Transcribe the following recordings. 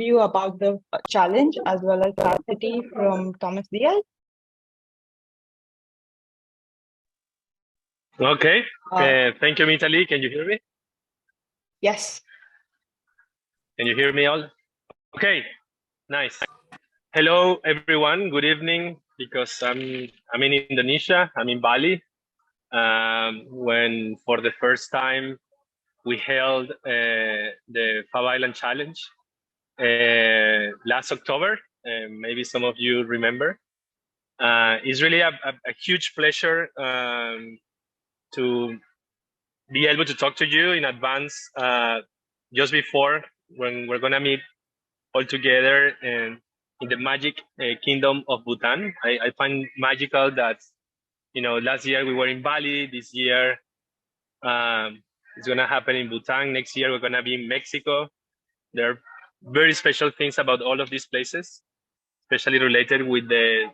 overview about the challenge as well as capacity from Thomas Diaz. Okay. Thank you, Mitali. Can you hear me? Yes. Can you hear me all? Okay. Nice. Hello, everyone. Good evening. Because I'm in Indonesia. I'm in Bali. When for the first time we held the FabBhutanChallenge last October. Maybe some of you remember. It's really a huge pleasure to be able to talk to you in advance just before when we're going to meet all together in the magic kingdom of Bhutan. I find magical that, last year we were in Bali. This year it's going to happen in Bhutan. Next year we're going to be in Mexico. There are very special things about all of these places, especially related with the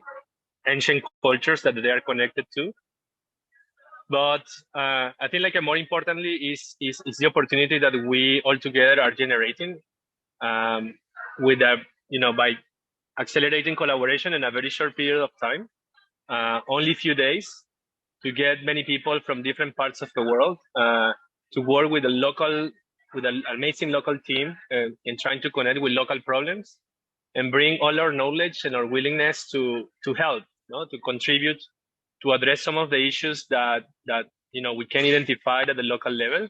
ancient cultures that they are connected to. But I think more importantly is the opportunity that we all together are generating with by accelerating collaboration in a very short period of time, only few days, to get many people from different parts of the world to work with an amazing local team in trying to connect with local problems and bring all our knowledge and our willingness to help, to contribute, to address some of the issues that we can identify at the local level.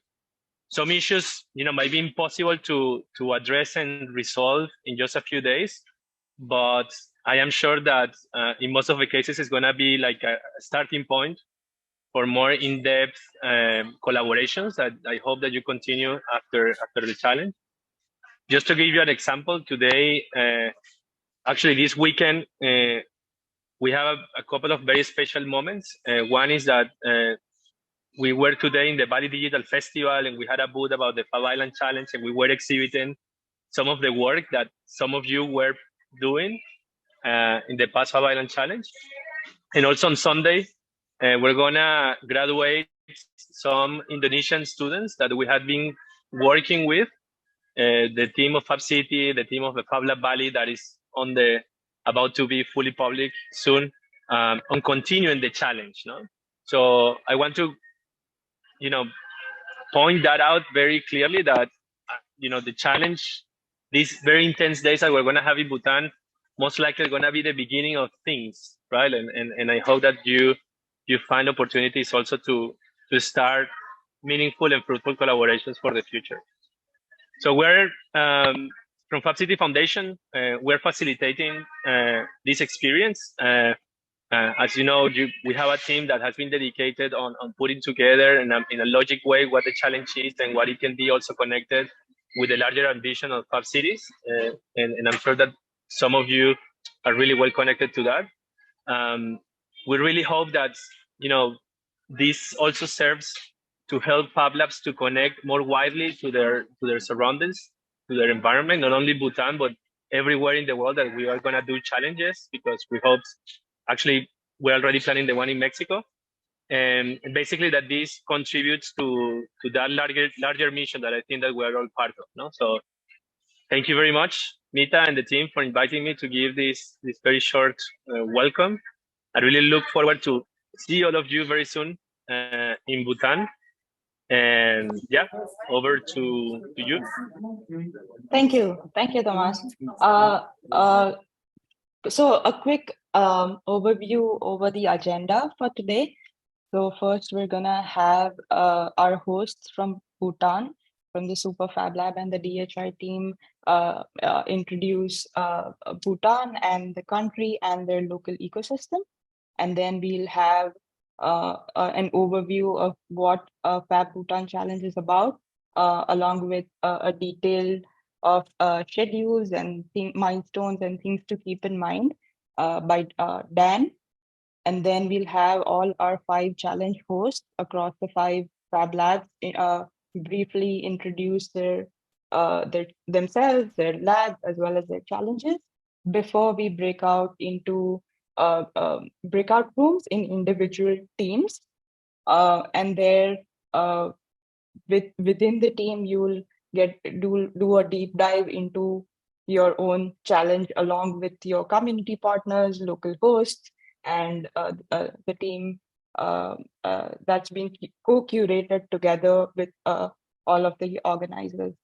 Some issues, might be impossible to address and resolve in just a few days, but I am sure that in most of the cases it's going to be like a starting point for more in-depth collaborations that I hope that you continue after the challenge. Just to give you an example, today, actually this weekend, we have a couple of very special moments. One is that we were today in the Bali Digital Festival, and we had a booth about the FabBhutanChallenge, and we were exhibiting some of the work that some of you were doing in the past FabBhutanChallenge. And also on Sunday, we're gonna graduate some Indonesian students that we had been working with, the team of Fab City, the team of the Fab Lab Bali that is about to be fully public soon, on continuing the challenge. So I want to, point that out very clearly that, the challenge, these very intense days that we're going to have in Bhutan, most likely going to be the beginning of things, right? And I hope that you find opportunities also to start meaningful and fruitful collaborations for the future. So we're from Fab City Foundation, we're facilitating this experience. As you know, we have a team that has been dedicated on putting together in a logic way what the challenge is and what it can be also connected with the larger ambition of Fab Cities. And I'm sure that some of you are really well connected to that. We really hope that, this also serves to help Fab Labs to connect more widely to their surroundings, to their environment, not only Bhutan, but everywhere in the world that we are going to do challenges, because we hope, actually, we're already planning the one in Mexico. And basically that this contributes to that larger mission that I think that we're all part of. No? So thank you very much, Mita and the team, for inviting me to give this very short welcome. I really look forward to see all of you very soon in Bhutan. And yeah, over to you. Thank you, Thomas. So a quick overview over the agenda for today. So first, we're gonna have our hosts from Bhutan, from the Super Fab Lab and the DHI team, introduce Bhutan and the country and their local ecosystem. And then we'll have an overview of what FabBhutanChallenge is about, along with a detail of schedules and milestones and things to keep in mind by Dan. And then we'll have all our 5 challenge hosts across the 5 Fab Labs briefly introduce themselves, their labs, as well as their challenges, before we break out into breakout rooms in individual teams. And there, within the team, you'll do a deep dive into your own challenge along with your community partners, local hosts, and the team that's been co-curated together with all of the organizers.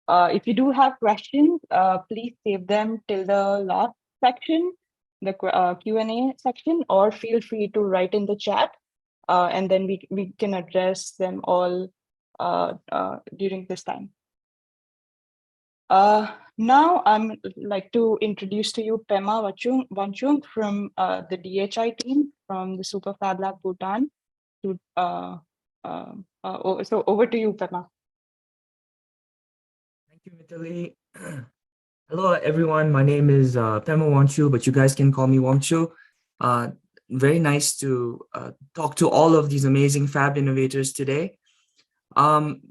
If you do have questions, please save them till the last section, the Q&A section, or feel free to write in the chat, and then we can address them all during this time. Now I'm like to introduce to you Pema Wanchung from the DHI team from the Super Fab Lab Bhutan. So over to you, Pema. Thank you, Mitali. Hello, everyone. My name is Pema Wanchu, but you guys can call me Wangchu. Very nice to talk to all of these amazing fab innovators today.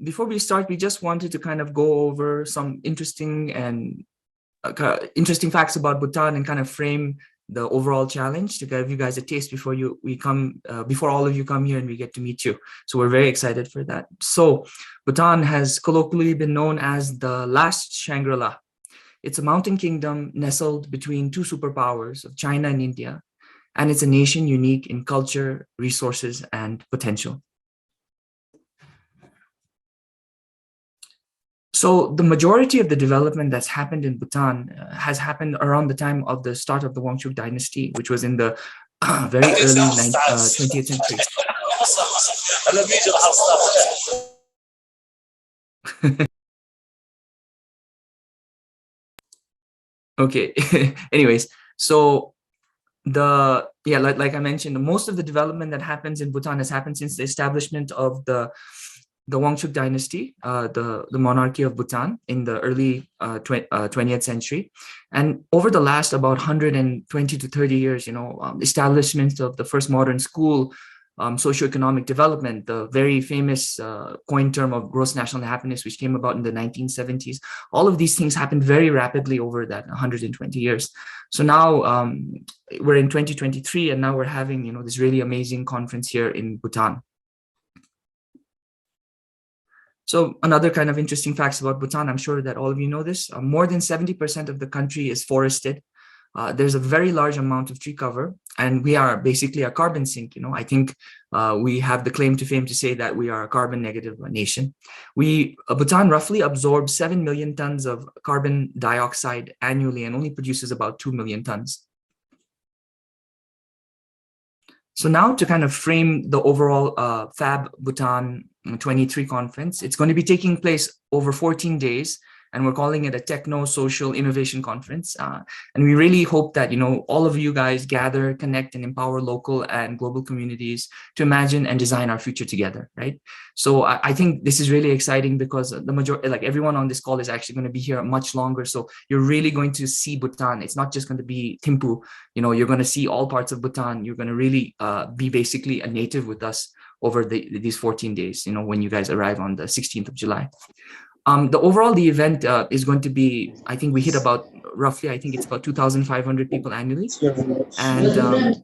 Before we start, we just wanted to kind of go over some interesting facts about Bhutan and kind of frame the overall challenge to give you guys a taste before before all of you come here and we get to meet you. So we're very excited for that. So Bhutan has colloquially been known as the last Shangri-La. It's a mountain kingdom nestled between two superpowers of China and India, and it's a nation unique in culture, resources, and potential. So the majority of the development that's happened in Bhutan has happened around the time of the start of the Wangchuk dynasty, which was in the very early 20th century. Okay, anyways, so like I mentioned, most of the development that happens in Bhutan has happened since the establishment of the Wangchuk dynasty, the monarchy of Bhutan in the early 20th century. And over the last about 120 to 30 years, establishment of the first modern school, socioeconomic development, the very famous coined term of gross national happiness, which came about in the 1970s. All of these things happened very rapidly over that 120 years. So now we're in 2023, and now we're having, this really amazing conference here in Bhutan. So another kind of interesting facts about Bhutan, I'm sure that all of you know this, more than 70% of the country is forested. There's a very large amount of tree cover, and we are basically a carbon sink. I think we have the claim to fame to say that we are a carbon negative nation. Bhutan roughly absorbs 7 million tons of carbon dioxide annually and only produces about 2 million tons. So now to kind of frame the overall Fab Bhutan 23 conference, it's going to be taking place over 14 days, and we're calling it a techno-social innovation conference. And we really hope that, all of you guys gather, connect, and empower local and global communities to imagine and design our future together, right? So I think this is really exciting because the majority, like everyone on this call is actually going to be here much longer. So you're really going to see Bhutan. It's not just going to be Thimphu, you're going to see all parts of Bhutan. You're going to really be basically a native with us over these 14 days, when you guys arrive on the 16th of July. The event is going to be, I think we hit about roughly, I think it's about 2,500 people annually. And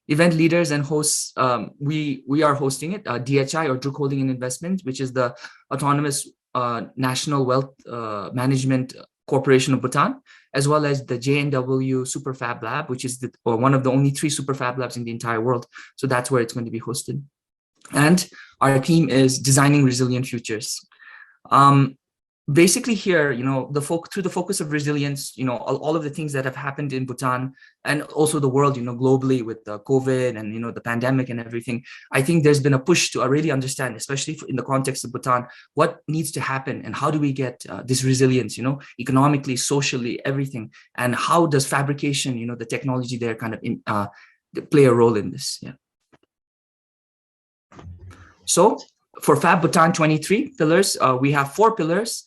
event leaders and hosts, we are hosting it, DHI, or Druk Holding and Investment, which is the Autonomous National Wealth Management Corporation of Bhutan, as well as the JNW Super Fab Lab, which is one of the only 3 Super Fab Labs in the entire world. So that's where it's going to be hosted. And our theme is designing resilient futures. Basically here, through the focus of resilience, all of the things that have happened in Bhutan and also the world, globally with the COVID and, the pandemic and everything, I think there's been a push to really understand, especially in the context of Bhutan, what needs to happen and how do we get this resilience, economically, socially, everything. And how does fabrication, the technology there kind of play a role in this? Yeah. So for Fab Bhutan 23 pillars, we have 4 pillars.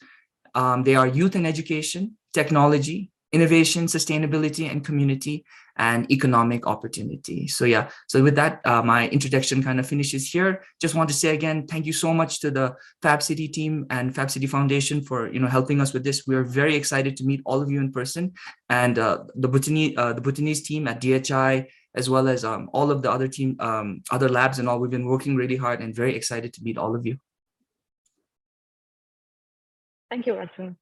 They are youth and education, technology, innovation, sustainability and community, and economic opportunity. So yeah, so with that, my introduction kind of finishes here. Just want to say again, thank you so much to the Fab City team and Fab City Foundation for helping us with this. We are very excited to meet all of you in person, and the Bhutanese team at DHI, as well as all of the other labs and all. We've been working really hard and very excited to meet all of you. Thank you, Arjun.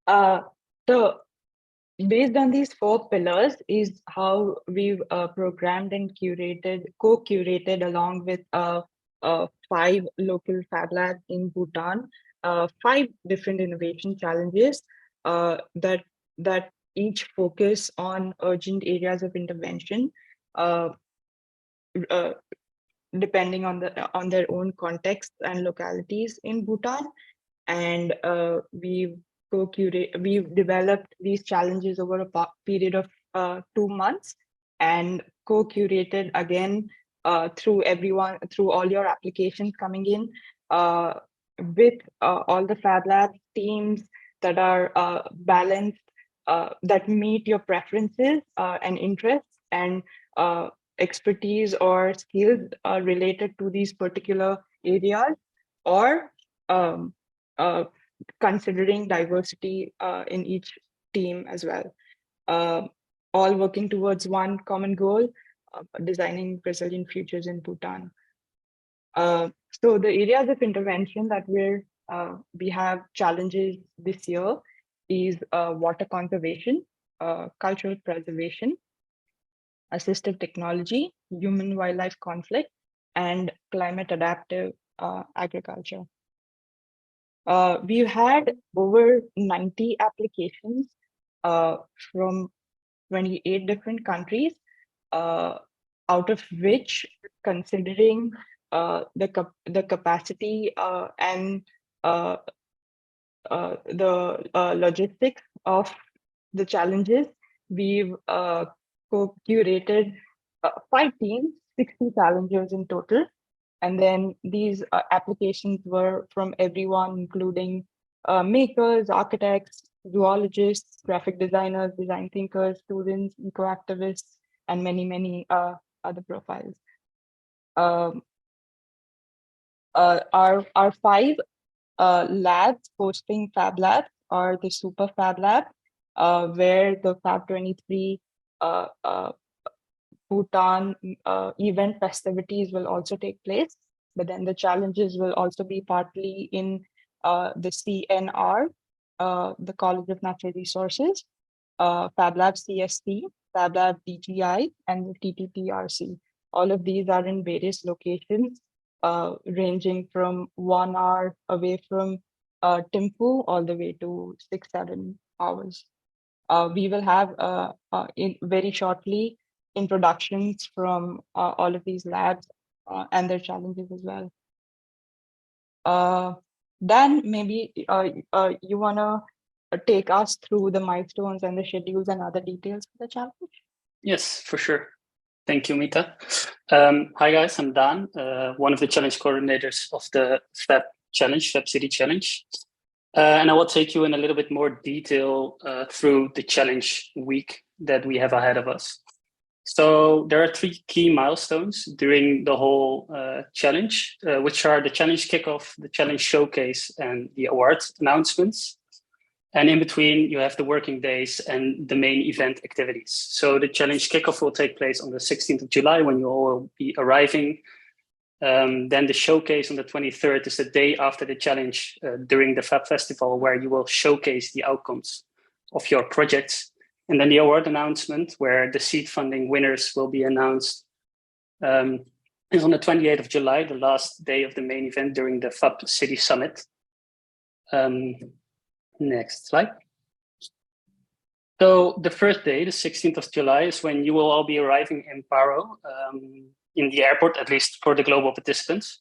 So based on these 4 pillars is how we've programmed and co-curated along with 5 local Fab Labs in Bhutan, 5 different innovation challenges that each focus on urgent areas of intervention, depending on their own context and localities in Bhutan. And we've developed these challenges over a period of 2 months and co-curated again through all your applications coming in with all the Fab Lab teams that are balanced, that meet your preferences and interests and expertise or skills related to these particular areas, or considering diversity in each team as well. All working towards one common goal, designing resilient futures in Bhutan. So the areas of intervention that we have challenges this year is water conservation, cultural preservation, assistive technology, human-wildlife conflict, and climate adaptive agriculture. We've had over 90 applications from 28 different countries, out of which, considering the capacity and the logistics of the challenges, we've co-curated 5 teams, 60 challengers in total. And then these applications were from everyone, including makers, architects, zoologists, graphic designers, design thinkers, students, eco-activists, and many, many other profiles. Our 5 labs hosting Fab Labs are the Super Fab Lab, where the Fab 23 Bhutan event festivities will also take place, but then the challenges will also be partly in the CNR, the College of Natural Resources, Fab Lab CSC, Fab Lab DGI, and the TTPRC. All of these are in various locations, ranging from 1 hour away from Thimphu all the way to 6-7 hours. We will have very shortly introductions from all of these labs and their challenges as well. Dan, maybe you want to take us through the milestones and the schedules and other details for the challenge? Yes, for sure. Thank you, Mita. Hi guys, I'm Dan, one of the challenge coordinators of the Fab City Challenge. And I will take you in a little bit more detail through the challenge week that we have ahead of us. So there are 3 key milestones during the whole challenge, which are the challenge kickoff, the challenge showcase, and the award announcements. And in between, you have the working days and the main event activities. So the challenge kickoff will take place on the 16th of July when you all will be arriving. Then the showcase on the 23rd is the day after the challenge during the Fab Festival, where you will showcase the outcomes of your projects. And then the award announcement, where the seed funding winners will be announced, is on the 28th of July, the last day of the main event during the Fab City Summit. Next slide. So the first day, the 16th of July, is when you will all be arriving in Paro, in the airport, at least for the global participants.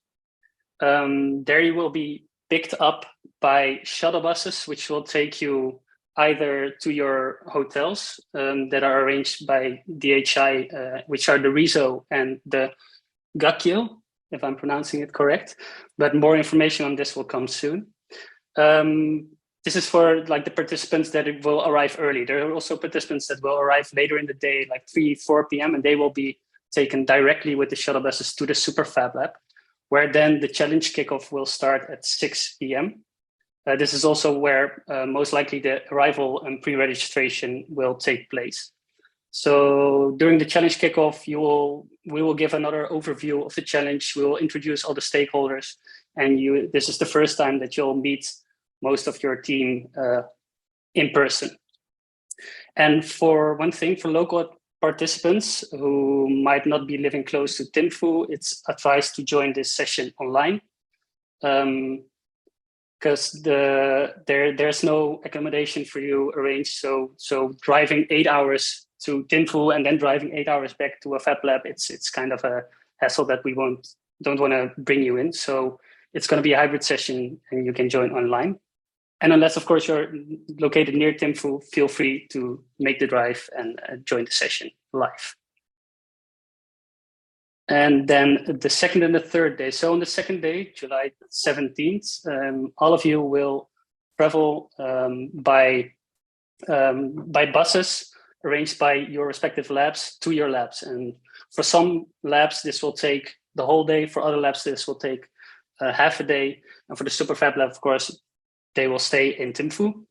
There you will be picked up by shuttle buses, which will take you either to your hotels that are arranged by DHI, which are the Riso and the Gakyo, if I'm pronouncing it correct. But more information on this will come soon. This is for like the participants that will arrive early. There are also participants that will arrive later in the day, like 3-4 p.m., and they will be taken directly with the shuttle buses to the Super Fab Lab, where then the challenge kickoff will start at 6 p.m. This is also where most likely the arrival and pre-registration will take place. So during the challenge kickoff, we will give another overview of the challenge. We will introduce all the stakeholders, and this is the first time that you'll meet most of your team in person. And for one thing, for local participants who might not be living close to Tinfu, it's advised to join this session online, because there's no accommodation for you arranged. So driving 8 hours to Tinfu and then driving 8 hours back to a Fab Lab, it's kind of a hassle that we don't want to bring you in. So it's going to be a hybrid session, and you can join online. And unless, of course, you're located near Tinfu, feel free to make the drive and join the session live. And then the second and the third day. So on the second day, July 17th, all of you will travel by buses arranged by your respective labs to your labs. And for some labs, this will take the whole day. For other labs, this will take half a day. And for the Super Fab Lab, of course, they will stay in Tinfu.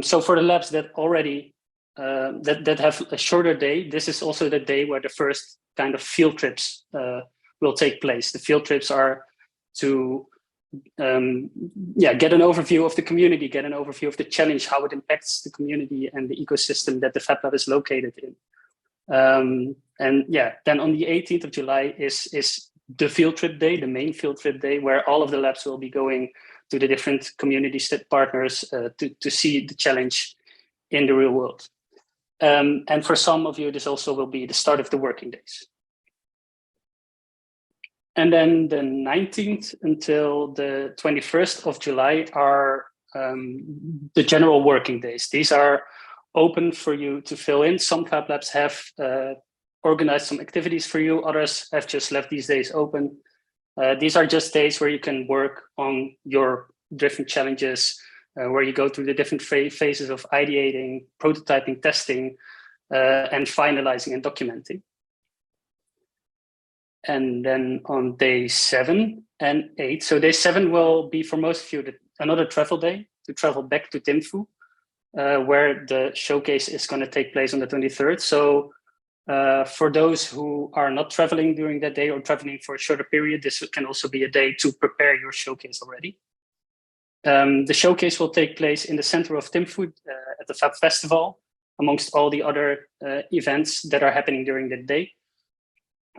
So for the labs that already that have a shorter day, this is also the day where the first kind of field trips will take place. The field trips are to get an overview of the community, get an overview of the challenge, how it impacts the community and the ecosystem that the Fab Lab is located in. Then on the 18th of July is the field trip day, the main field trip day, where all of the labs will be going to the different community partners to see the challenge in the real world. And for some of you, this also will be the start of the working days. And then the 19th until the 21st of July are the general working days. These are open for you to fill in. Some Fab Labs have organized some activities for you. Others have just left these days open. These are just days where you can work on your different challenges, where you go through the different phases of ideating, prototyping, testing, and finalizing and documenting. And then on day 7 and 8, so day 7 will be for most of you another travel day to travel back to Tinfu, where the showcase is going to take place on the 23rd. So for those who are not traveling during that day or traveling for a shorter period, this can also be a day to prepare your showcase already. The showcase will take place in the center of Tinfu at the Fab Festival, amongst all the other events that are happening during that day.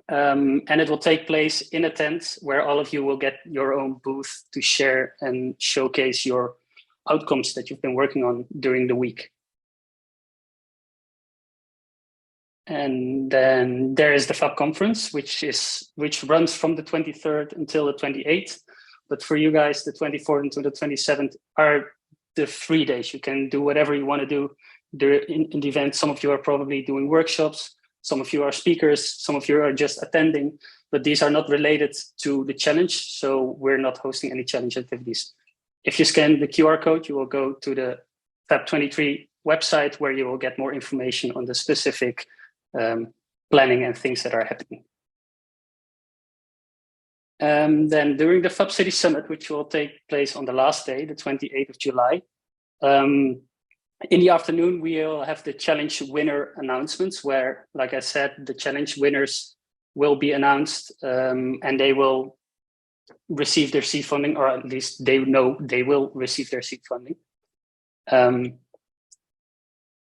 And it will take place in a tent where all of you will get your own booth to share and showcase your outcomes that you've been working on during the week. And then there is the Fab Conference, which runs from the 23rd until the 28th. But for you guys, the 24th until the 27th are the free days. You can do whatever you want to do in the event. Some of you are probably doing workshops. Some of you are speakers. Some of you are just attending. But these are not related to the challenge. So we're not hosting any challenge activities. If you scan the QR code, you will go to the Fab23 website, where you will get more information on the specific planning and things that are happening. Then during the Fab City Summit, which will take place on the last day, the 28th of July, in the afternoon, we'll have the challenge winner announcements, where, like I said, the challenge winners will be announced, and they will receive their seed funding, or at least they know they will receive their seed funding. And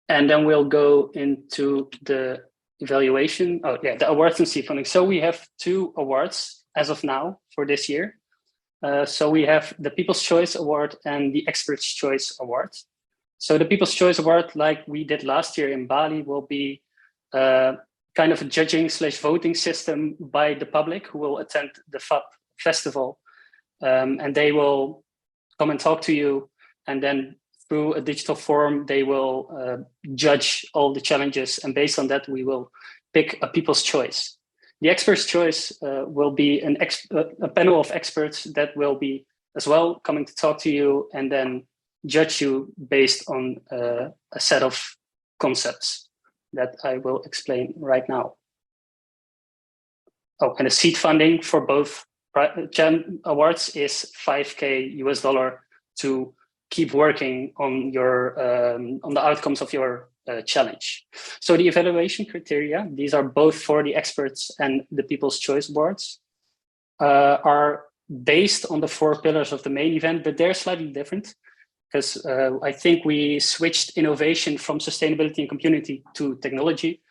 then we'll go into the evaluation. The awards and seed funding. So we have 2 awards as of now for this year. So we have the People's Choice Award and the Expert's Choice Award. So the People's Choice Award, like we did last year in Bali, will be kind of a judging/voting system by the public who will attend the Fab Festival. And they will come and talk to you, and then through a digital form, they will judge all the challenges. And based on that, we will pick a People's Choice. The Expert's Choice will be a panel of experts that will be as well coming to talk to you and then judge you based on a set of concepts that I will explain right now. Oh, and the seed funding for both awards is $5,000 US to keep working on your on the outcomes of your challenge. So the evaluation criteria, these are both for the experts and the People's Choice Awards, are based on the 4 pillars of the main event, but they're slightly different. because I think we switched innovation from sustainability and community to technology.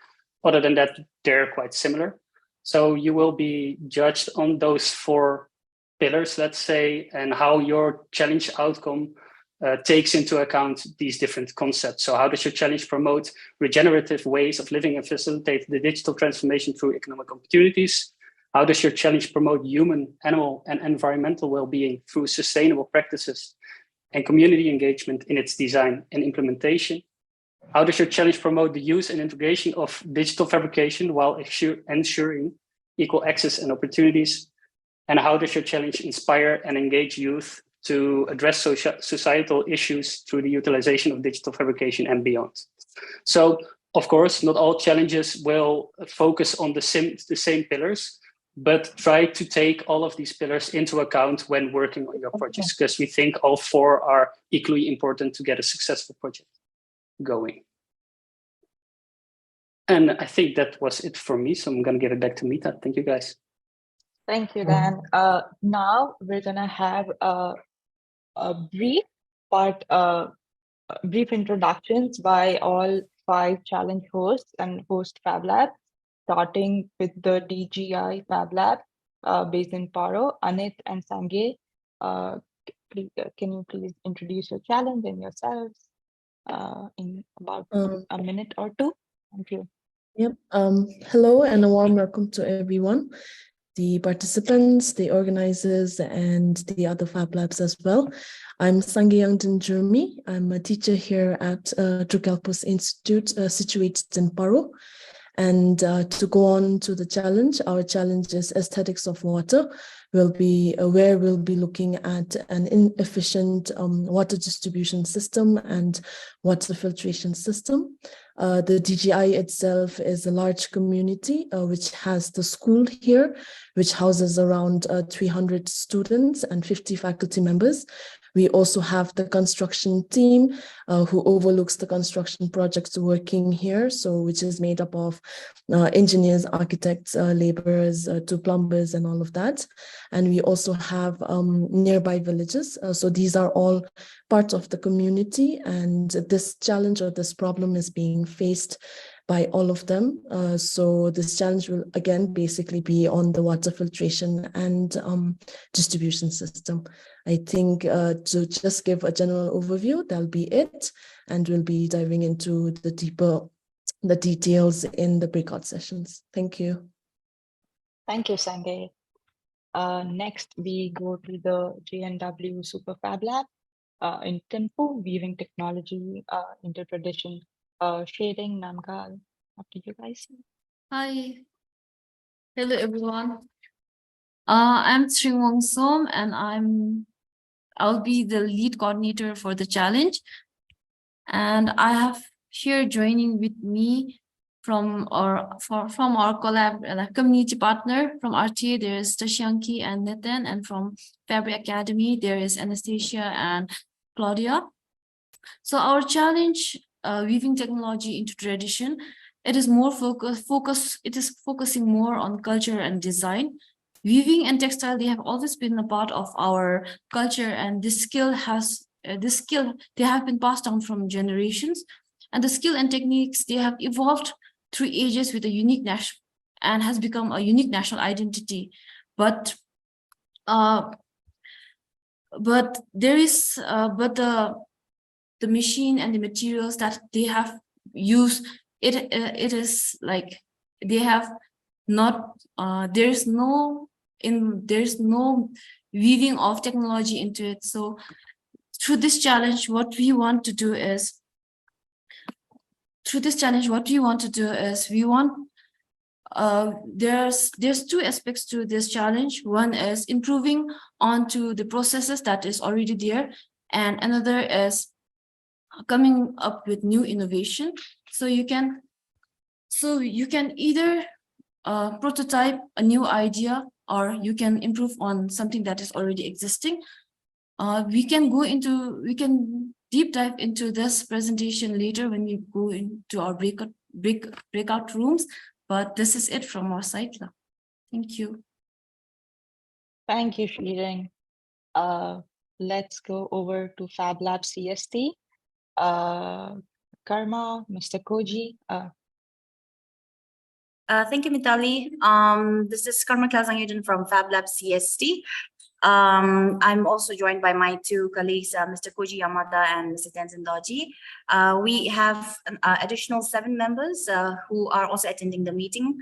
Other than that, they're quite similar. So you will be judged on those 4 pillars, let's say, and how your challenge outcome takes into account these different concepts. So how does your challenge promote regenerative ways of living and facilitate the digital transformation through economic opportunities? How does your challenge promote human, animal, and environmental well-being through sustainable practices and community engagement in its design and implementation? How does your challenge promote the use and integration of digital fabrication while ensuring equal access and opportunities? And how does your challenge inspire and engage youth to address societal issues through the utilization of digital fabrication and beyond? So, of course, not all challenges will focus on the same pillars, but try to take all of these pillars into account when working on your projects, because we think all 4 are equally important to get a successful project going. And I think that was it for me. So I'm going to give it back to Mita. Thank you, guys. Thank you, Dan. Now we're gonna have a brief introductions by all 5 challenge hosts and host Fab Lab, starting with the DGI Fab Lab based in Paro. Anit and Sanjay, can you please introduce your challenge and yourselves in about a minute or 2? Thank you. Yep. Hello and a warm welcome to everyone, the participants, the organizers, and the other Fab Labs as well. I'm Sanjay Jermi. I'm a teacher here at Drukalpus Institute, situated in Paro. And to go on to the challenge, our challenge is aesthetics of water. Where we'll be looking at an inefficient water distribution system and water filtration system. The DGI itself is a large community which has the school here, which houses around 300 students and 50 faculty members. We also have the construction team who overlooks the construction projects working here, so which is made up of engineers, architects, laborers, to plumbers and all of that. And we also have nearby villages. So these are all part of the community, and this challenge or this problem is being faced by all of them. So this challenge will again basically be on the water filtration and distribution system. I think to just give a general overview, that'll be it, and we'll be diving into the details in the breakout sessions. Thank you. Thank you, Sanjay. Next, we go to the JNW Super Fab Lab in Tempo, weaving technology into tradition. Shading, Namgal, up to you guys. Hi. Hello, everyone. I'm Sringwong Som, and I'll be the lead coordinator for the challenge. And I have here joining with me from our collab community partner from RTA, there is Tashanki and Nitin, and from Fabric Academy, there is Anastasia and Claudia. So our challenge, weaving technology into tradition, it is more focusing more on culture and design. Weaving and textile, they have always been a part of our culture, and this skill they have been passed down from generations, and the skill and techniques, they have evolved through ages with a unique national and has become a unique national identity. But there is the machine and the materials that they have used, it is like they have not there's no weaving of technology into it. So through this challenge, what we want to do is we want there's 2 aspects to this challenge. One is improving onto the processes that is already there, and another is coming up with new innovation. So you can either prototype a new idea, or you can improve on something that is already existing. We can deep dive into this presentation later when we go into our breakout rooms, but this is it from our side now. Thank you. Thank you, Shireen. let's go over to FabLab CST. Karma, Mr. Koji. Thank you, Mitali. This is Karma Kalsangyodan from FabLab CST. I'm also joined by my two colleagues, Mr. Koji Yamada and Mr. Tenzin Doji. We have an additional 7 members who are also attending the meeting.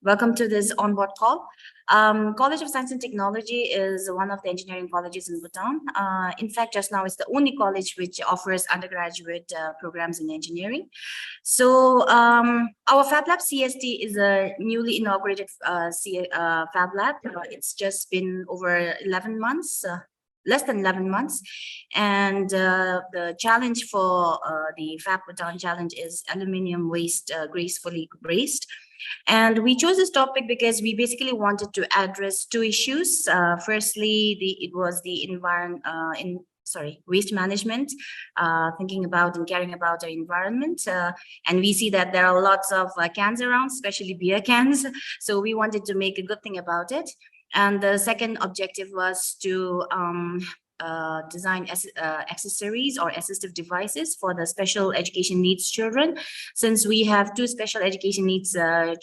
Welcome to this onboard call. College of Science and Technology is one of the engineering colleges in Bhutan. In fact, just now it's the only college which offers undergraduate programs in engineering. So our FabLab CST is a newly inaugurated FabLab. It's just been over 11 months. Less than 11 months, and the challenge for the FabBhutanChallenge is aluminium waste gracefully raised. And we chose this topic because we basically wanted to address 2 issues. Firstly, it was the waste management, thinking about and caring about our environment. And we see that there are lots of cans around, especially beer cans. So we wanted to make a good thing about it. And the second objective was to design accessories or assistive devices for the special education needs children. Since we have 2 special education needs special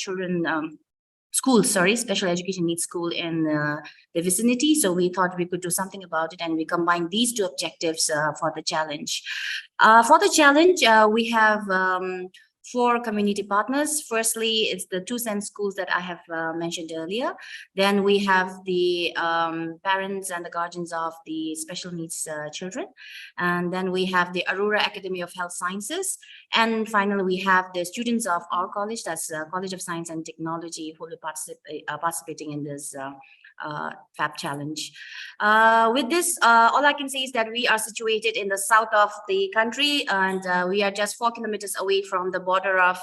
education needs school in the vicinity. So we thought we could do something about it, and we combined these 2 objectives for the challenge. For the challenge, we have 4 community partners. Firstly, it's the 2 cent schools that I have mentioned earlier. Then we have the parents and the guardians of the special needs children. And then we have the Aurora Academy of Health Sciences. And finally, we have the students of our college, that's College of Science and Technology, who will be participating in this Fab Challenge. With this, all I can say is that we are situated in the south of the country, and we are just 4 kilometers away from the border of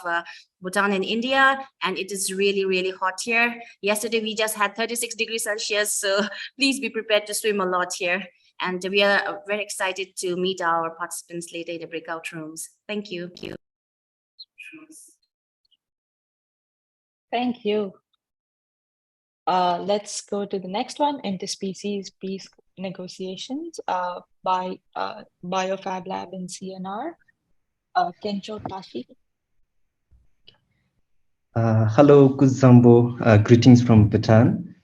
Bhutan and India, and it is really, really hot here. Yesterday, we just had 36 degrees Celsius, so please be prepared to swim a lot here. And we are very excited to meet our participants later in the breakout rooms. Thank you. Thank you. Let's go to the next one, Interspecies Peace Negotiations by BioFab Lab in CNR. Kencho Tashi. Hello, Kuzambo. Greetings from Bhutan.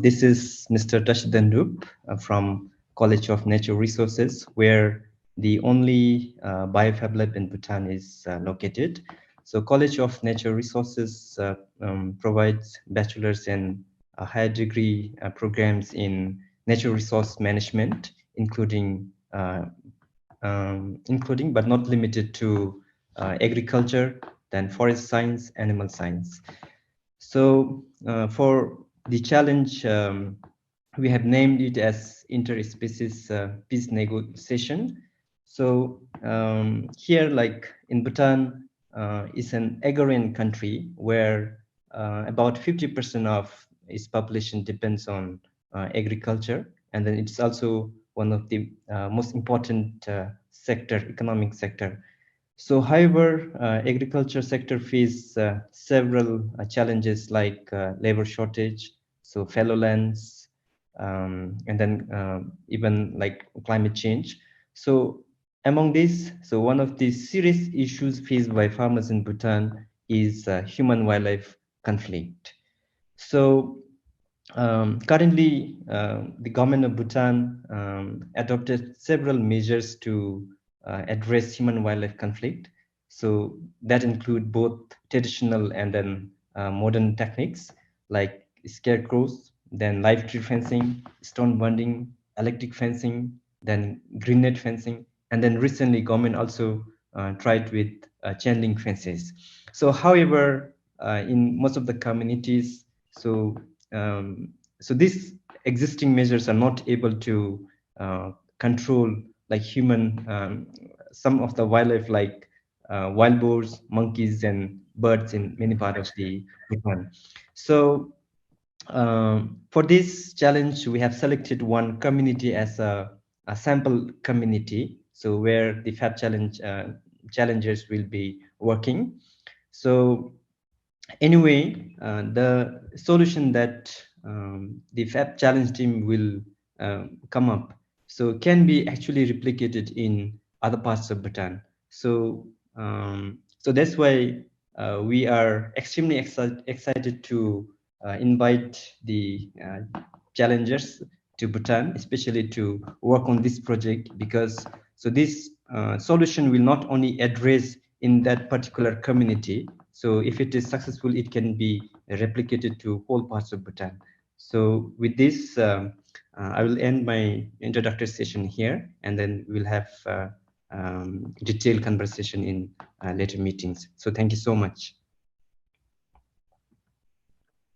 This is Mr. Tashidandup from College of Natural Resources, where the only BioFab Lab in Bhutan is located. So College of Natural Resources provides bachelor's and higher degree programs in natural resource management, including but not limited to agriculture, then forest science, animal science. So for the challenge, we have named it as Interspecies Peace Negotiation. So here, like in Bhutan, is an agrarian country where about 50% of its population depends on agriculture, and then it's also one of the most important economic sector. So, however, agriculture sector faces several challenges like labor shortage, so fallow lands, and then even like climate change. So, among these, so one of the serious issues faced by farmers in Bhutan is human-wildlife conflict. So, currently, the government of Bhutan adopted several measures to address human-wildlife conflict. So that include both traditional and then modern techniques like scarecrows, then live tree fencing, stone bonding, electric fencing, then green net fencing, and then recently government also tried with chain link fences. So however, in most of the communities, so these existing measures are not able to control like some of the wildlife like wild boars, monkeys, and birds in many parts of the Bhutan. So for this challenge, we have selected one community as a sample community, so where the Fab Challenge challengers will be working. So anyway, the solution that the Fab Challenge team will come up, so can be actually replicated in other parts of Bhutan. So so that's why we are extremely excited to invite the challengers to Bhutan, especially to work on this project, because so this solution will not only address in that particular community. So if it is successful, it can be replicated to whole parts of Bhutan. So with this, I will end my introductory session here, and then we'll have detailed conversation in later meetings. So thank you so much.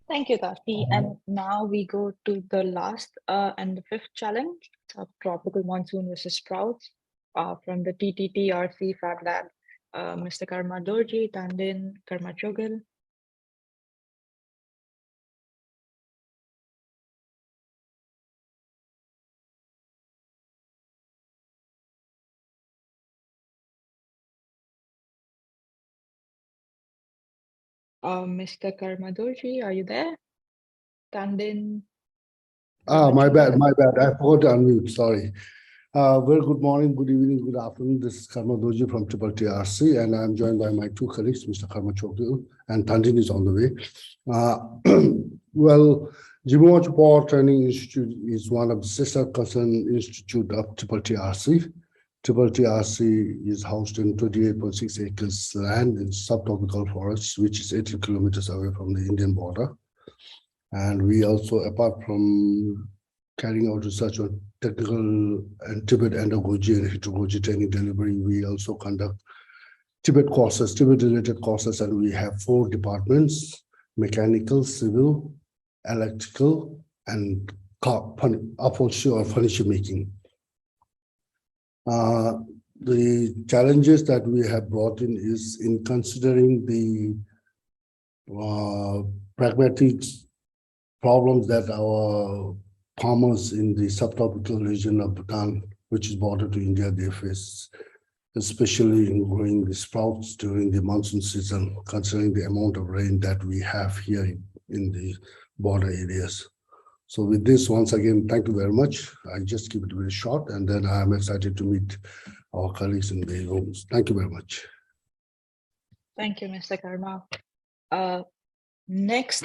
Thank you, Tashi. And now we go to the last and the fifth challenge, Subtropical Monsoon versus Sprouts, from the TTTRC Fab Lab. Mr. Karma Dorji, Tandin, Karma Chogal. Mr. Karma Dorji, are you there? Tandin. My bad. I forgot to unmute, sorry. Very good morning, good evening, good afternoon. This is Karma Doji from TTTRC, and I'm joined by my two colleagues, Mr. Karma Chokil, and Tandin is on the way. Well, Jimawachupor Training Institute is one of the sister concern institute of TTTRC. TTTRC is housed in 28.6 acres land in subtropical forests, which is 80 kilometers away from the Indian border. And we also, apart from carrying out research on technical and Tibet andragogy and heterogogy training delivery, we also conduct Tibet courses, Tibet-related courses, and we have 4 departments: mechanical, civil, electrical, and upholstery or furniture making. The challenges that we have brought in is in considering the pragmatic problems that our farmers in the subtropical region of Bhutan, which is border to India, they face, especially in growing the sprouts during the monsoon season, considering the amount of rain that we have here in the border areas. So with this, once again, thank you very much. I just keep it very short, and then I'm excited to meet our colleagues in the rooms. Thank you very much. Thank you, Mr. Karma. Next,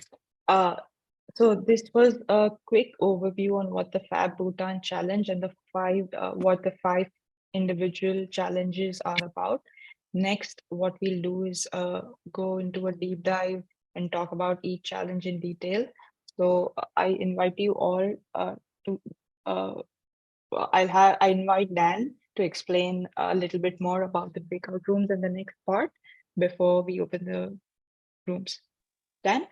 so this was a quick overview on what the FabBhutanChallenge and what the 5 individual challenges are about. Next, what we'll do is go into a deep dive and talk about each challenge in detail. So I invite you all I invite Dan to explain a little bit more about the breakout rooms in the next part before we open the rooms. Dan?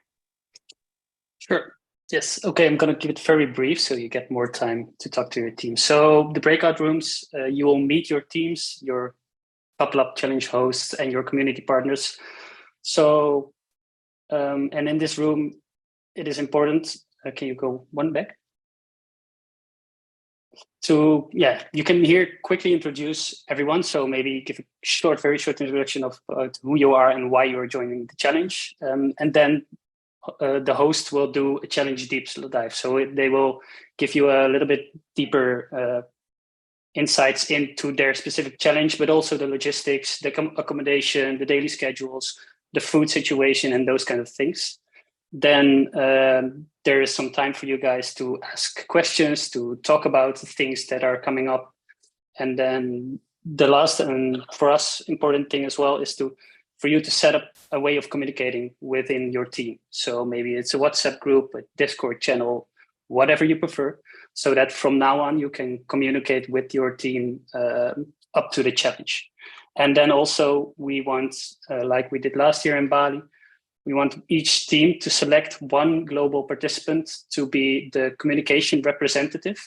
Sure. Yes. Okay. I'm going to keep it very brief so you get more time to talk to your team. So the breakout rooms, you will meet your teams, your FabLab challenge hosts, and your community partners. So, and in this room, it is important. Can you go one back? So yeah, you can here quickly introduce everyone. So maybe give a very short introduction of who you are and why you are joining the challenge. And then the host will do a challenge deep dive. So they will give you a little bit deeper insights into their specific challenge, but also the logistics, the accommodation, the daily schedules, the food situation, and those kind of things. Then there is some time for you guys to ask questions, to talk about the things that are coming up. And then the last and for us important thing as well is for you to set up a way of communicating within your team. So maybe it's a WhatsApp group, a Discord channel, whatever you prefer, so that from now on you can communicate with your team up to the challenge. And then also we want, like we did last year in Bali, we want each team to select one global participant to be the communication representative.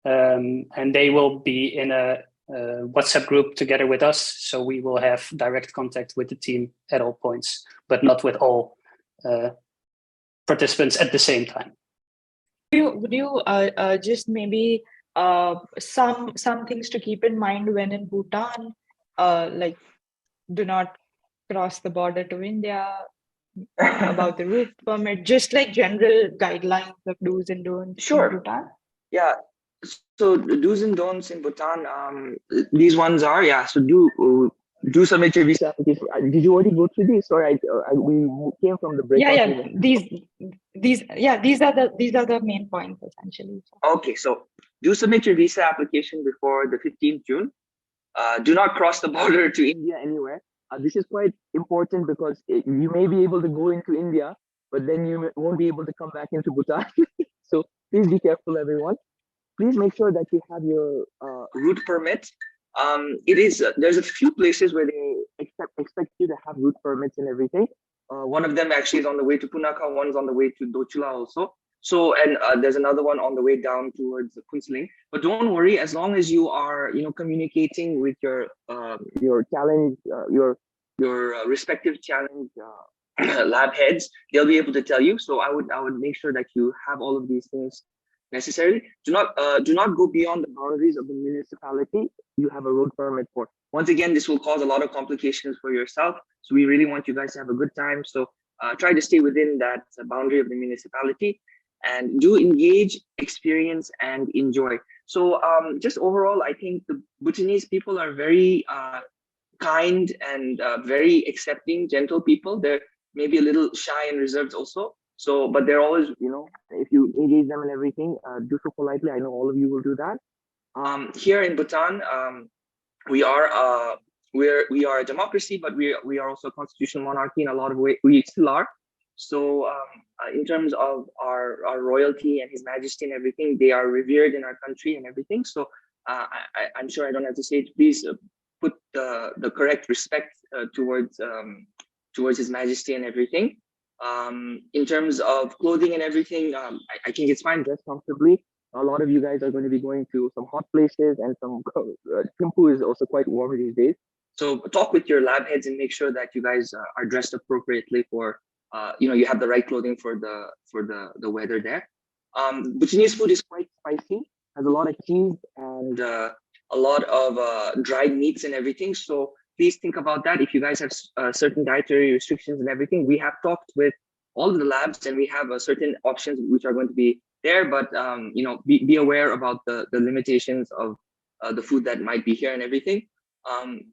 And they will be in a WhatsApp group together with us. So we will have direct contact with the team at all points, but not with all participants at the same time. Would you just maybe some things to keep in mind when in Bhutan, like do not cross the border to India, about the route permit, just like general guidelines of do's and don'ts in Bhutan? Yeah, So the do's and don'ts in Bhutan, these ones are, yeah, so do submit your visa application. Did you already go through these? Sorry, we came from the breakout. Yeah, these are the main points essentially. Okay, so do submit your visa application before the 15th June. Do not cross the border to India anywhere. This is quite important because you may be able to go into India, but then you won't be able to come back into Bhutan. So please be careful, everyone. Please make sure that you have your route permit. There's a few places where they expect you to have route permits and everything. One of them actually is on the way to Punakha, one's on the way to Dochula also. So, and there's another one on the way down towards Kunseling. But don't worry, as long as you are, communicating with your challenge, your respective challenge lab heads, they'll be able to tell you. So I would make sure that you have all of these things necessary. Do not go beyond the boundaries of the municipality you have a road permit for. Once again, this will cause a lot of complications for yourself. So we really want you guys to have a good time. So try to stay within that boundary of the municipality and do engage, experience, and enjoy. So just overall, I think the Bhutanese people are very kind and very accepting, gentle people. They're maybe a little shy and reserved also. So, but they're always, if you engage them and everything, do so politely. I know all of you will do that. Here in Bhutan, we are a democracy, but we are also a constitutional monarchy in a lot of ways. We still are. So, in terms of our royalty and His Majesty and everything, they are revered in our country and everything. So, I'm sure I don't have to say it. Please put the correct respect towards His Majesty and everything. In terms of clothing and everything, I think it's fine, dress comfortably. A lot of you guys are going to be going to some hot places, and some Thimphu is also quite warm these days. So talk with your lab heads and make sure that you guys are dressed appropriately for, you have the right clothing for the weather there. Bhutanese food is quite spicy, has a lot of cheese and a lot of dried meats and everything. So please think about that. If you guys have certain dietary restrictions and everything, we have talked with all of the labs and we have certain options which are going to be there, but be aware about the limitations of the food that might be here and everything.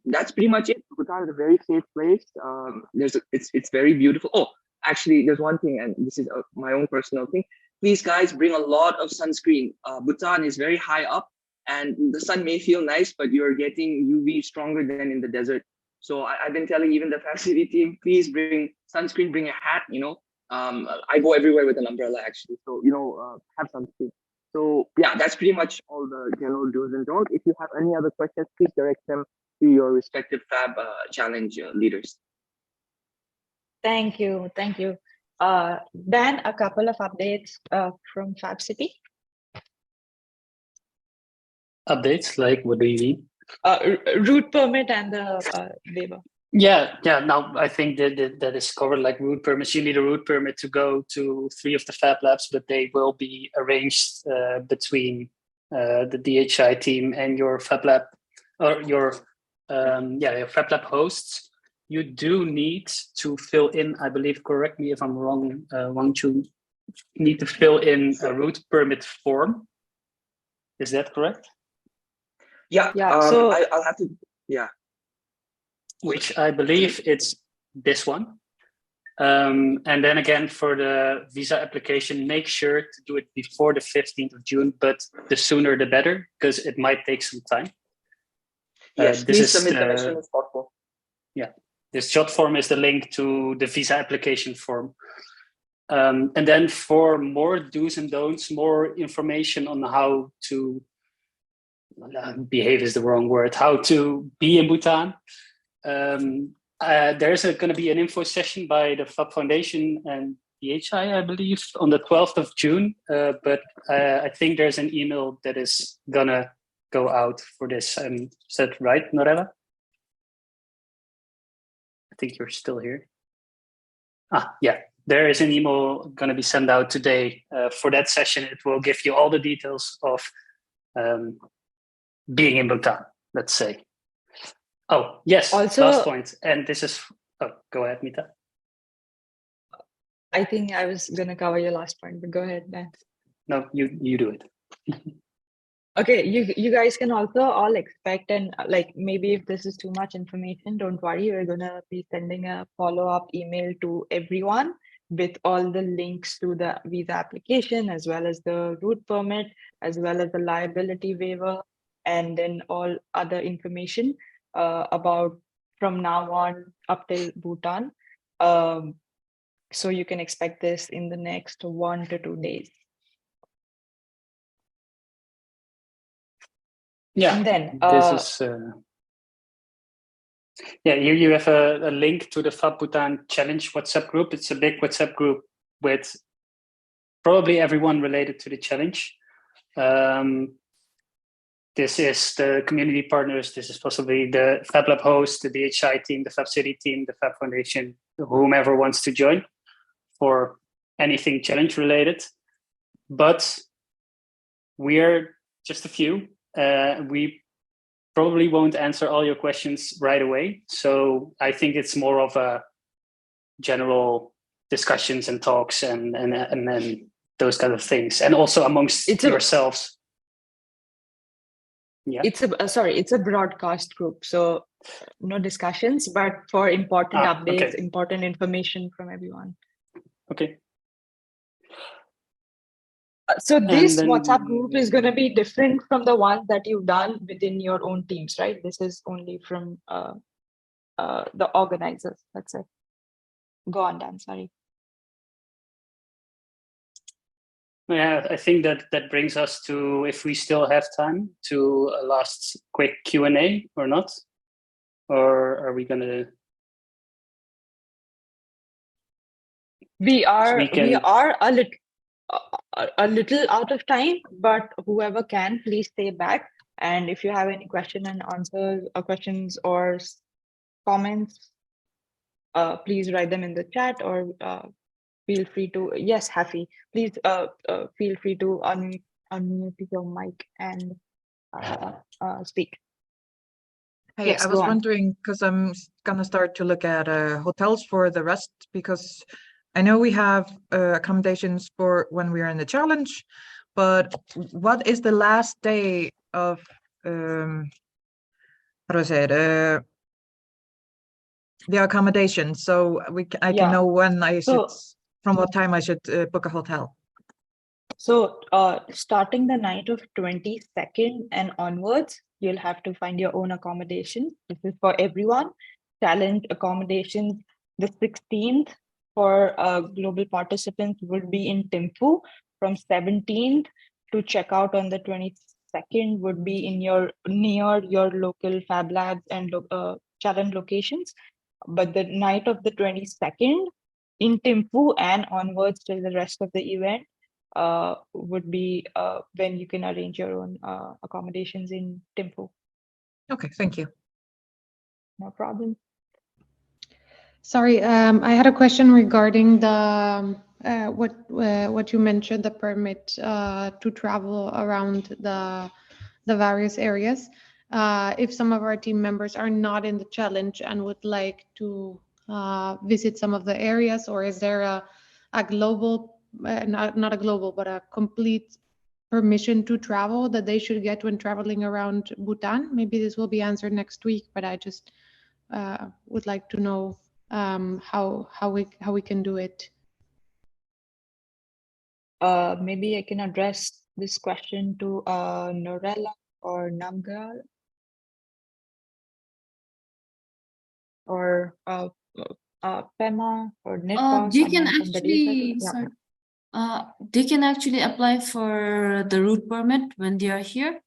That's pretty much it. Bhutan is a very safe place. It's very beautiful. Oh, actually, there's one thing, and this is my own personal thing. Please, guys, bring a lot of sunscreen. Bhutan is very high up, and the sun may feel nice, but you're getting UV stronger than in the desert. So I've been telling even the facility team, please bring sunscreen, bring a hat. I go everywhere with an umbrella actually. So have sunscreen. So yeah, that's pretty much all the general do's and don'ts. If you have any other questions, please direct them to your respective Fab Challenge leaders. Thank you. Then a couple of updates from Fab City. Updates, like what do you mean? Route permit and the waiver. Yeah. Now I think that is covered. Like route permits, you need a route permit to go to 3 of the Fab Labs, but they will be arranged between the DHI team and your Fab Lab, or your Fab Lab hosts. You do need to fill in, I believe, correct me if I'm wrong, Wangchu, need to fill in a route permit form. Is that correct? Yeah. So I'll have to. Yeah. Which I believe it's this one. And then again, for the visa application, make sure to do it before the 15th of June, but the sooner the better, because it might take some time. Yes, please submit them as soon as possible. Yeah, this jot form is the link to the visa application form. And then for more do's and don'ts, more information on how to behave is the wrong word, how to be in Bhutan. There's going to be an info session by the FAB Foundation and DHI, I believe, on the 12th of June. But I think there's an email that is going to go out for this. Is that right, Norella? I think you're still here. Yeah, there is an email going to be sent out today for that session. It will give you all the details of being in Bhutan, let's say. Oh, yes, also, last point. And this is, go ahead, Mita. I think I was going to cover your last point, but go ahead, Dan. No, you do it. Okay, you guys can also all expect, and like maybe if this is too much information, don't worry, we're gonna be sending a follow-up email to everyone with all the links to the visa application, as well as the route permit, as well as the liability waiver, and then all other information about from now on up till Bhutan. So you can expect this in the next 1 to 2 days. Yeah, And then this is yeah, you have a link to the FabBhutanChallenge WhatsApp group. It's a big WhatsApp group with probably everyone related to the challenge. This is the community partners. This is possibly the FabLab host, the DHI team, the Fab City team, the Fab Foundation, whomever wants to join for anything challenge related. But we're just a few. We probably won't answer all your questions right away. So I think it's more of a general discussions and talks and then those kind of things. And also amongst yourselves. Yeah. It's a broadcast group, so no discussions, but for important updates, okay. important information from everyone. Okay. So this WhatsApp group is going to be different from the ones that you've done within your own teams, right? This is only from the organizers, let's say. Go on, Dan, sorry. Yeah, I think that brings us to, if we still have time, to a last quick Q&A or not? Or are we gonna? We are a little out of time, but whoever can, please stay back. And if you have any question and answers or questions or comments, please write them in the chat or feel free to, yes, Hafi, please feel free to unmute your mic and speak. Hey, Yes, I was wondering, because I'm gonna start to look at hotels for the rest, because I know we have accommodations for when we are in the challenge, but what is the last day of how do I say it? The accommodation, so I can know when I should, from what time I should book a hotel. So starting the night of 22nd and onwards, you'll have to find your own accommodation. This is for everyone. Challenge accommodations the 16th for global participants would be in Thimphu. From 17th to check out on the 22nd would be in near your local Fab Labs and challenge locations. But the night of the 22nd in Thimphu and onwards till the rest of the event would be when you can arrange your own accommodations in Thimphu. Okay, thank you. No problem. Sorry, I had a question regarding the what you mentioned, the permit to travel around the various areas. If some of our team members are not in the challenge and would like to visit some of the areas, or is there a global, not a global, but a complete permission to travel that they should get when traveling around Bhutan? Maybe this will be answered next week, but I just would like to know how we can do it. Maybe I can address this question to Norella or Namgal or Pema or Nitpa. They can actually, sorry, they can actually apply for the route permit when they are here.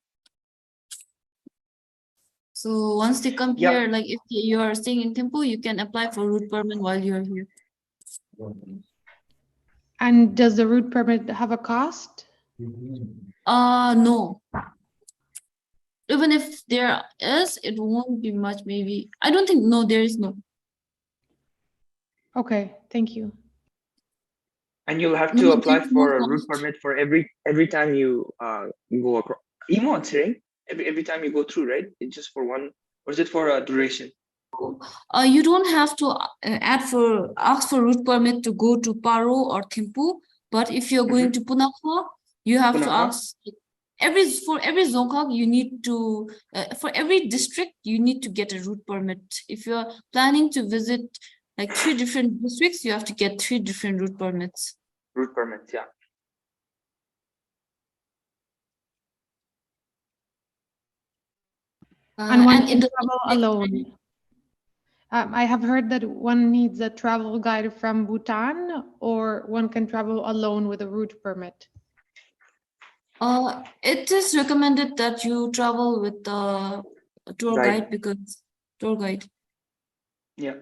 So once they come here, like if you are staying in Thimphu, you can apply for route permit while you're here. And does the route permit have a cost? No. Even if there is, it won't be much, maybe. I don't think, no, there is no. Okay, thank you. And you'll have to apply for a route permit for every time you go across. Every time you go through, right? It's just for one, or is it for a duration? You don't have to ask for route permit to go to Paro or Thimphu, but if you're going to Punakha, you have to ask for every Zongkok, you need to, for every district, you need to get a route permit. If you're planning to visit like 3 different districts, you have to get 3 different route permits. Route permits, yeah. And one And in can the travel alone. I have heard that one needs a travel guide from Bhutan, or one can travel alone with a route permit. It is recommended that you travel with a tour guide because tour guide. Yeah.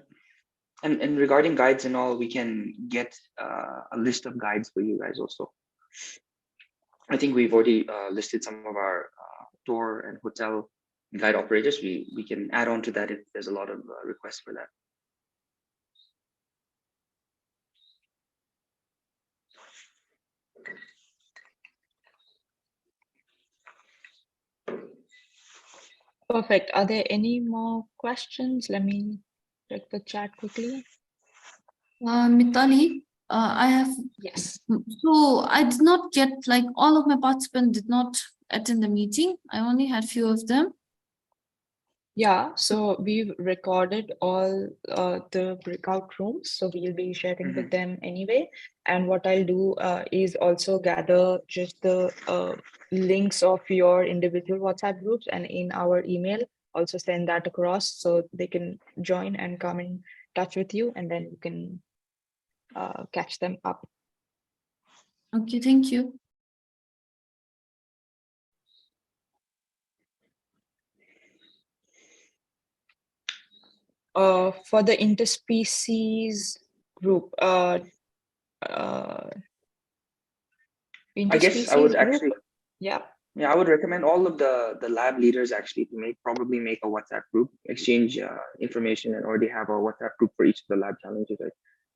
And regarding guides and all, we can get a list of guides for you guys also. I think we've already listed some of our tour and hotel guide operators. We can add on to that if there's a lot of requests for that. Perfect. Are there any more questions? Let me check the chat quickly. Mitali, I have, yes. So I did not get, like, all of my participants did not attend the meeting. I only had few of them. Yeah, so we've recorded all the breakout rooms, so we'll be sharing with them anyway. And what I'll do is also gather just the links of your individual WhatsApp groups, and in our email, also send that across so they can join and come in touch with you, and then you can catch them up. Okay, thank you. For the interspecies group, I guess I would actually, yeah, I would recommend all of the lab leaders actually to probably make a WhatsApp group, exchange information, and already have a WhatsApp group for each of the lab challenges. I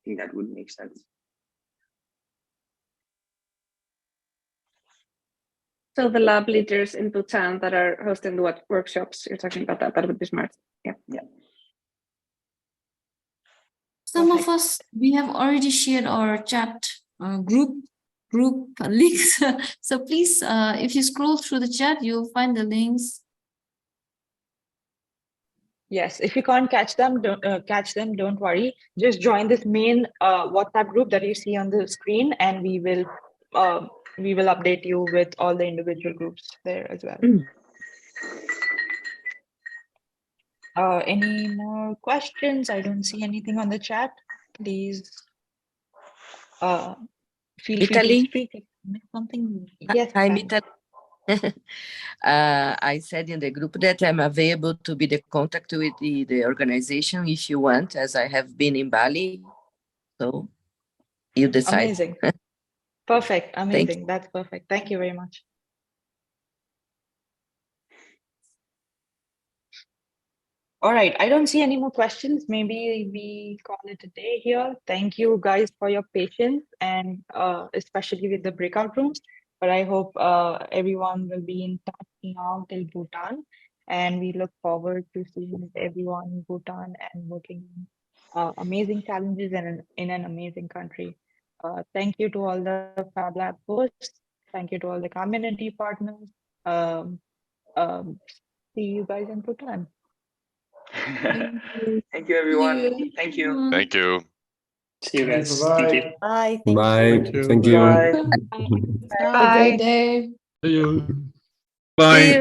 think that would make sense. So the lab leaders in Bhutan that are hosting the workshops, you're talking about that would be smart. Yeah. Yeah. Some of us, we have already shared our chat group links. So please, if you scroll through the chat, you'll find the links. Yes, if you can't catch them, don't worry. Just join this main WhatsApp group that you see on the screen, and we will update you with all the individual groups there as well. Any more questions? I don't see anything on the chat. Please feel free to speak if you miss something. Yes. Hi, Mita. I said in the group that I'm available to be the contact with the organization if you want, as I have been in Bali. So you decide. Amazing. Perfect. Amazing. That's perfect. Thank you very much. All right. I don't see any more questions. Maybe we call it a day here. Thank you guys for your patience, and especially with the breakout rooms. But I hope everyone will be in touch now till Bhutan, and we look forward to seeing everyone in Bhutan and working amazing challenges and in an amazing country. Thank you to all the Fab Lab hosts. Thank you to all the community partners. See you guys in Bhutan. Thank you, everyone. Thank you. Thank you. See you guys. Bye. Thank you. Bye. Bye. Thank you. Bye. Have a good day. See you. Bye.